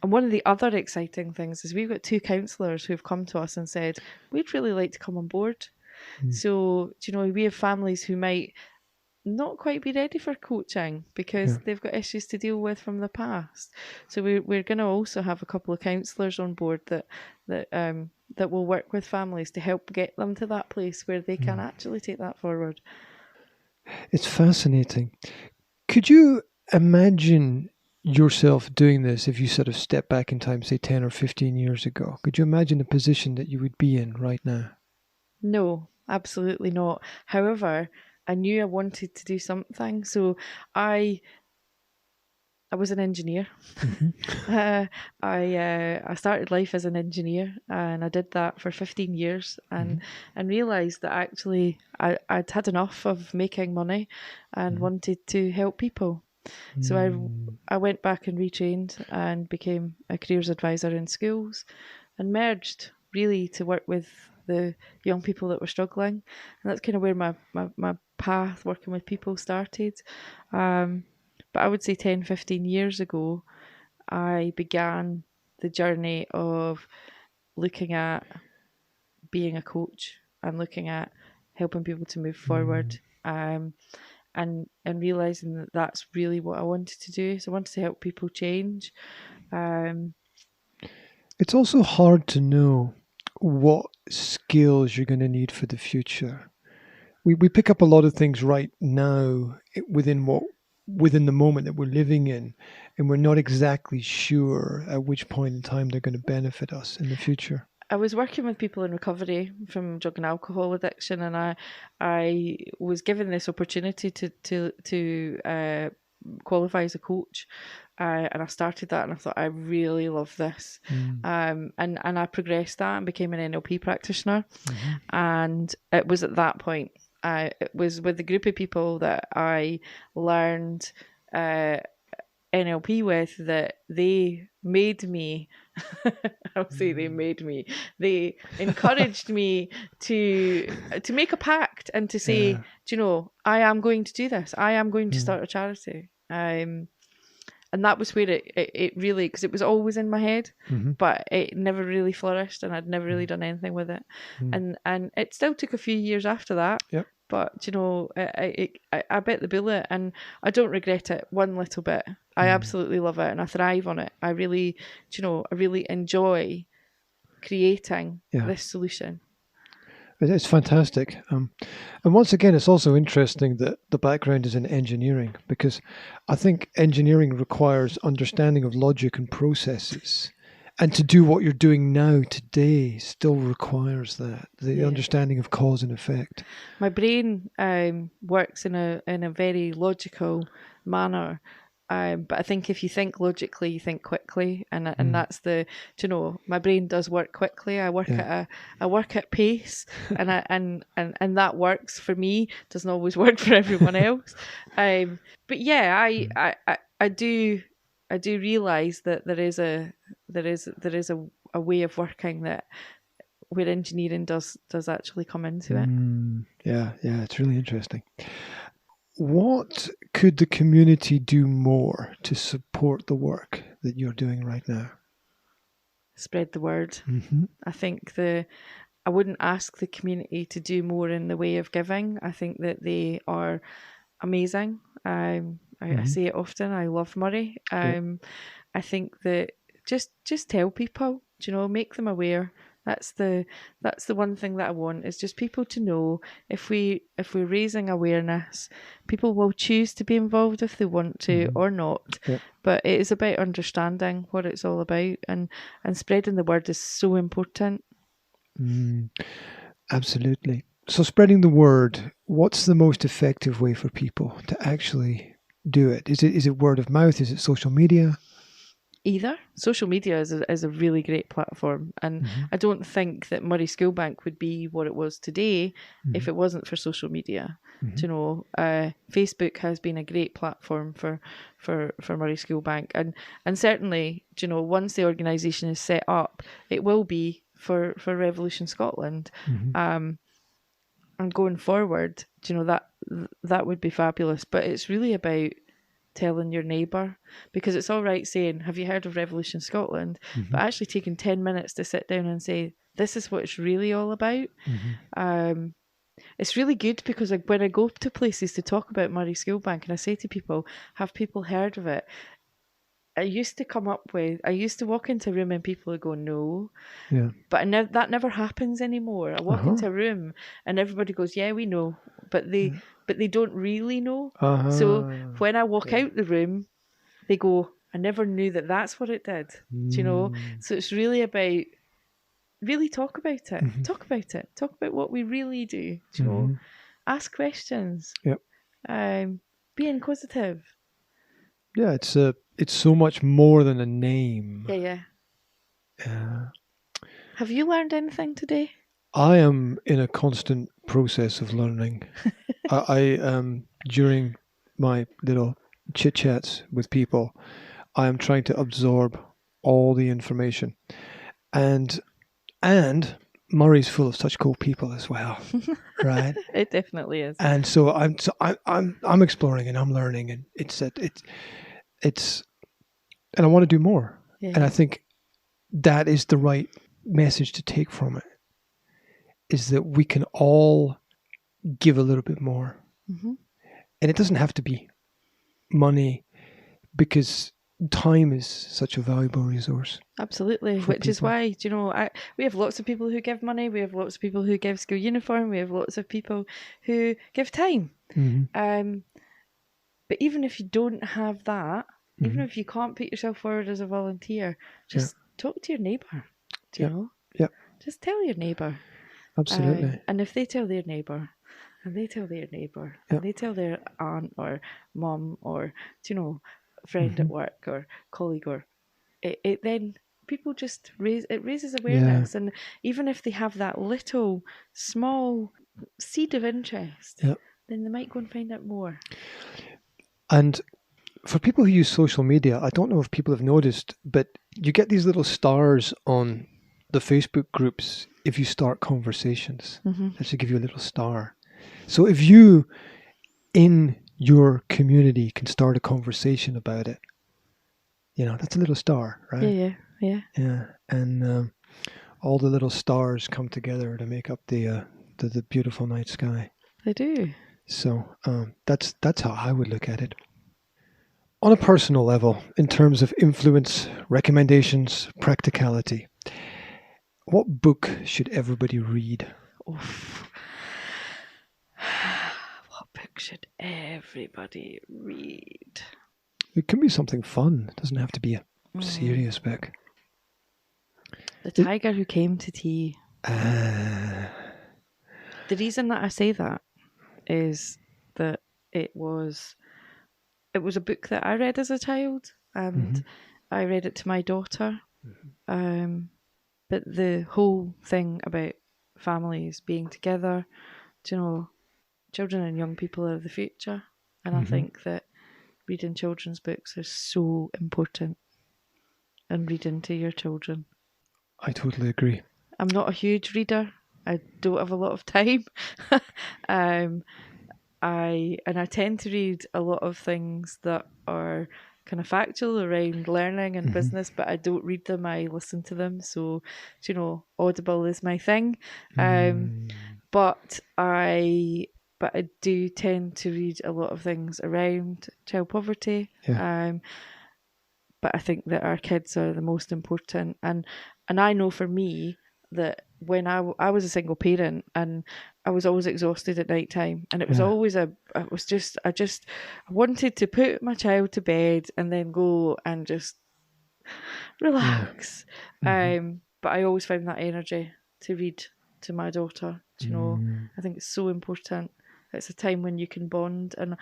one of the other exciting things is we've got 2 counsellors who've come to us and said, we'd really like to come on board. So, do you know, we have families who might not quite be ready for coaching because they've got issues to deal with from the past. So we're going to also have a couple of counsellors on board that will work with families to help get them to that place where they can actually take that forward. It's fascinating. Could you imagine yourself doing this if you sort of step back in time, say 10 or 15 years ago? Could you imagine the position that you would be in right now? No, absolutely not. However, I knew I wanted to do something. So I was an engineer. I started life as an engineer, and I did that for 15 years and realised that actually I'd had enough of making money and wanted to help people. So I went back and retrained and became a careers advisor in schools, and merged really to work with the young people that were struggling. And that's kind of where my path working with people started. But I would say 10, 15 years ago, I began the journey of looking at being a coach and looking at helping people to move forward, and realising that that's really what I wanted to do. So I wanted to help people change. It's also hard to know what skills you're going to need for the future. We pick up a lot of things right now within the moment that we're living in, and we're not exactly sure at which point in time they're going to benefit us in the future. I was working with people in recovery from drug and alcohol addiction, and I was given this opportunity to qualify as a coach, and I started that, and I thought, I really love this, and I progressed that and became an NLP practitioner, and it was at that point. It was with the group of people that I learned NLP with that they made me, I'll say they made me, they encouraged me to make a pact and to say, do you know, I am going to do this. I am going to start a charity. And that was where it really, because it was always in my head, but it never really flourished, and I'd never really done anything with it. And it still took a few years after that. Yep. But, you know, I bit the bullet, and I don't regret it one little bit. I absolutely love it, and I thrive on it. I really, you know, I really enjoy creating this solution. It's fantastic. And once again, it's also interesting that the background is in engineering, because I think engineering requires understanding of logic and processes. And to do what you're doing now today still requires that, the understanding of cause and effect. My brain works in a very logical manner. But I think if you think logically, you think quickly, and that's you know, my brain does work quickly. I work at pace, and that works for me. Doesn't always work for everyone else. But yeah, I do realise that there is a way of working that where engineering does actually come into it. Yeah, it's really interesting. what could the community do more to support the work that you're doing right now? Spread the word. Mm-hmm. I think I wouldn't ask the community to do more in the way of giving. I think that they are amazing. I say it often. I love Moray. I think that just tell people, make them aware. That's the one thing that I want, is just people to know, if we're raising awareness, people will choose to be involved if they want to or not. Yep. But it is about understanding what it's all about, and spreading the word is so important. Absolutely. So spreading the word, what's the most effective way for people to actually do it? Is it word of mouth? Is it social media? Either. Social media is a really great platform, and I don't think that Moray School Bank would be what it was today if it wasn't for social media. Facebook has been a great platform for Moray School Bank, and certainly, once the organisation is set up, it will be for Revolution Scotland. And going forward, that would be fabulous. But it's really about telling your neighbour, because it's all right saying, have you heard of Revolution Scotland? But actually taking 10 minutes to sit down and say, this is what it's really all about. It's really good, because when I go to places to talk about Moray School Bank and I say to people, have people heard of it? I used to walk into a room and people would go, no. Yeah. But that never happens anymore. I walk into a room and everybody goes, yeah, we know. But they don't really know. So when I walk out the room, they go, I never knew that that's what it did. So it's really about, really talk about it. Talk about it. Talk about what we really do. Ask questions. Yep. Be inquisitive. Yeah, it's so much more than a name. Yeah. Have you learned anything today? I am in a constant process of learning. I during my little chit chats with people, I am trying to absorb all the information, and Murray's full of such cool people as well, right? It definitely is. And so I'm exploring and I'm learning, and it's and I want to do more. Yeah. And I think that is the right message to take from it, is that we can all give a little bit more. And it doesn't have to be money, because time is such a valuable resource. Absolutely, which is why, we have lots of people who give money, we have lots of people who give school uniform, we have lots of people who give time. But even if you don't have that, even if you can't put yourself forward as a volunteer, just talk to your neighbour. Just tell your neighbour. Absolutely. And if they tell their neighbour, and they tell their neighbour, and they tell their aunt or mum or, friend at work or colleague, or it then people just raises awareness. And even if they have that little small seed of interest, then they might go and find out more. And for people who use social media, I don't know if people have noticed, but you get these little stars on the Facebook groups if you start conversations. They should give you a little star. So if you in your community can start a conversation about it, that's a little star, right? Yeah. And all the little stars come together to make up the beautiful night sky. They do. So that's how I would look at it. On a personal level, in terms of influence, recommendations, practicality, what book should everybody read? What book should everybody read? It can be something fun. It doesn't have to be a serious book. The Tiger Who Came to Tea. The reason that I say that is that it was a book that I read as a child, and I read it to my daughter. But the whole thing about families being together, children and young people are the future. And I think that reading children's books is so important, and reading to your children. I totally agree. I'm not a huge reader. I don't have a lot of time. I tend to read a lot of things that are kind of factual around learning and business, but I don't read them, I listen to them. So, Audible is my thing. But I do tend to read a lot of things around child poverty. But I think that our kids are the most important, and I know for me that when I was a single parent, and I was always exhausted at night time, and it was always I wanted to put my child to bed and then go and just relax. But I always found that energy to read to my daughter. I think it's so important. It's a time when you can bond, and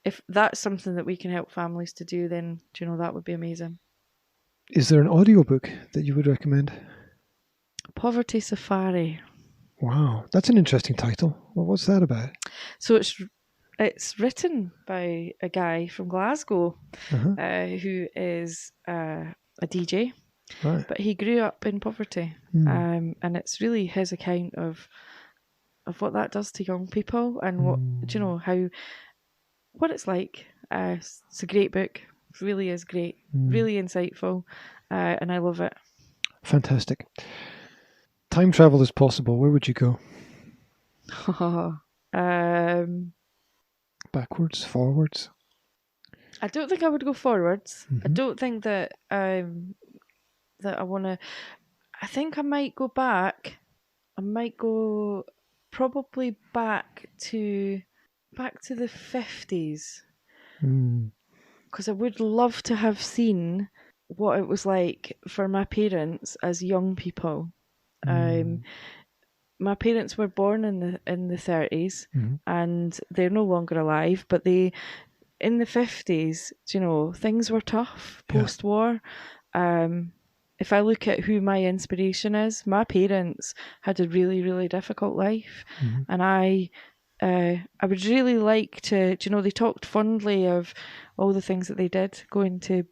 if that's something that we can help families to do, then that would be amazing. Is there an audiobook that you would recommend? Poverty Safari. Wow, that's an interesting title. Well, what's that about? So it's written by a guy from Glasgow who is a DJ, right. But he grew up in poverty, and it's really his account of what that does to young people, and what it's like. It's a great book. It really is great. Really insightful, and I love it. Fantastic. Time travel is possible. Where would you go? Backwards, forwards? I don't think I would go forwards. I don't think that that I want to. I think I might go back. I might go probably back to the 50s. Because I would love to have seen what it was like for my parents as young people. My parents were born in the 30s, and they're no longer alive. But in the 50s, things were tough post-war. If I look at who my inspiration is, my parents had a really, really difficult life, and I would really like to. They talked fondly of all the things that they did, going to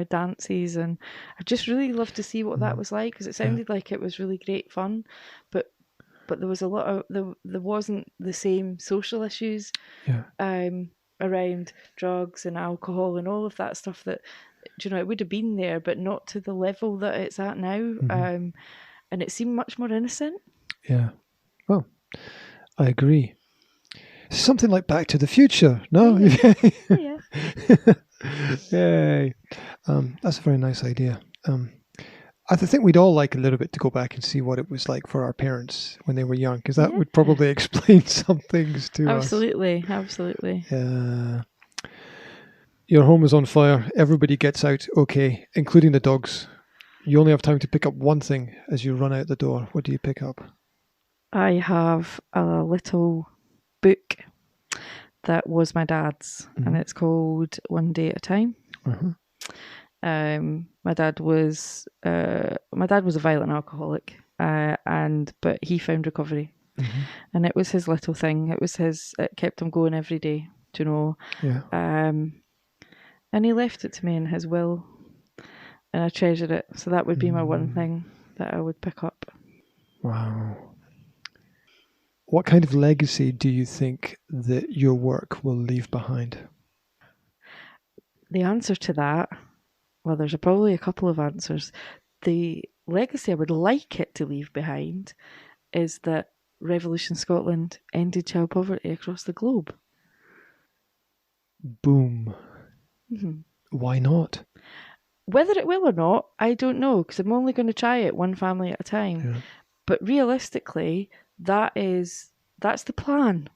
dances, and I'd just really love to see what that was like, because it sounded like it was really great fun, but there was a lot of there wasn't the same social issues around drugs and alcohol and all of that stuff that it would have been there, but not to the level that it's at now. And it seemed much more innocent. Well, I agree. Something like Back to the Future, no? Yeah. Yay. That's a very nice idea. I think we'd all like a little bit to go back and see what it was like for our parents when they were young, because that would probably explain some things to us. Absolutely. Your home is on fire. Everybody gets out okay, including the dogs. You only have time to pick up one thing as you run out the door. What do you pick up? I have a little book that was my dad's, and it's called One Day at a Time. My dad was a violent alcoholic, but he found recovery, and it was his little thing. It kept him going every day, and he left it to me in his will, and I treasured it. So that would be my one thing that I would pick up. Wow. What kind of legacy do you think that your work will leave behind? The answer to that, well, there's probably a couple of answers. The legacy I would like it to leave behind is that Revolution Scotland ended child poverty across the globe. Boom. Why not? Whether it will or not, I don't know, because I'm only going to try it one family at a time. But realistically, that's the plan.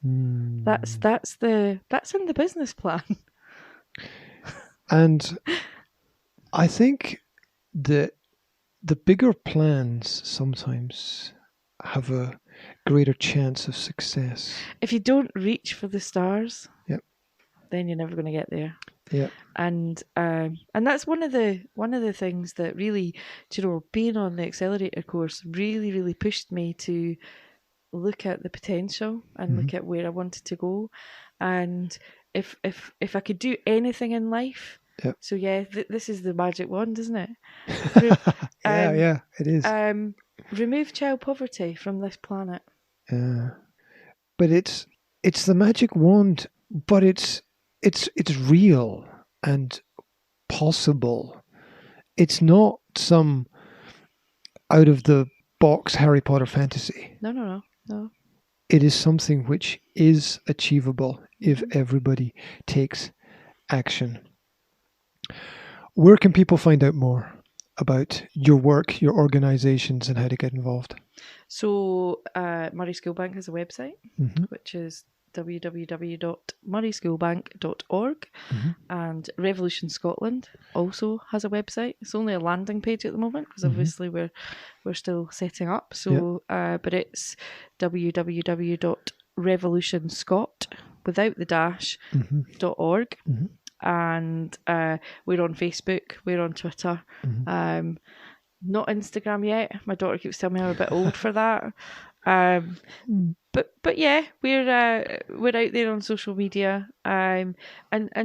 That's in the business plan. And I think that the bigger plans sometimes have a greater chance of success. If you don't reach for the stars, then you're never going to get there. And that's one of the things that really, being on the accelerator course really, really pushed me to look at the potential and look at where I wanted to go. And if I could do anything in life, so this is the magic wand, isn't it? It is. Remove child poverty from this planet. but it's the magic wand, but it's real and possible. It's not some out of the box Harry Potter fantasy. No. It is something which is achievable if everybody takes action. Where can people find out more about your work, your organisations, and how to get involved? So Moray School Bank has a website, which is www.morayschoolbank.org, and Revolution Scotland also has a website. It's only a landing page at the moment because obviously we're still setting up. So, but it's www.revolutionscot without the dash .org, and we're on Facebook, we're on Twitter. Not Instagram yet. My daughter keeps telling me I'm a bit old for that. But yeah, we're out there on social media, and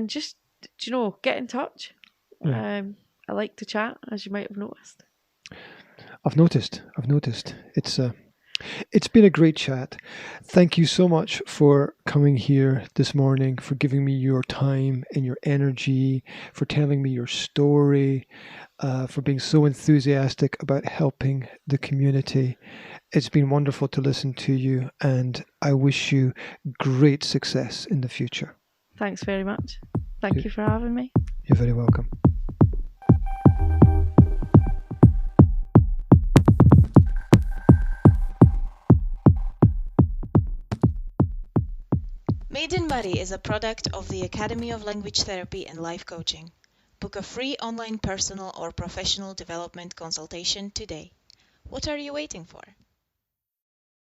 just, you know, get in touch. I like to chat, as you might have noticed. I've noticed. It's been a great chat. Thank you so much for coming here this morning, for giving me your time and your energy, for telling me your story, for being so enthusiastic about helping the community. It's been wonderful to listen to you, and I wish you great success in the future. Thanks very much. Thank you for having me. You're very welcome. Made in Moray is a product of the Academy of Language Therapy and Life Coaching. Book a free online personal or professional development consultation today. What are you waiting for?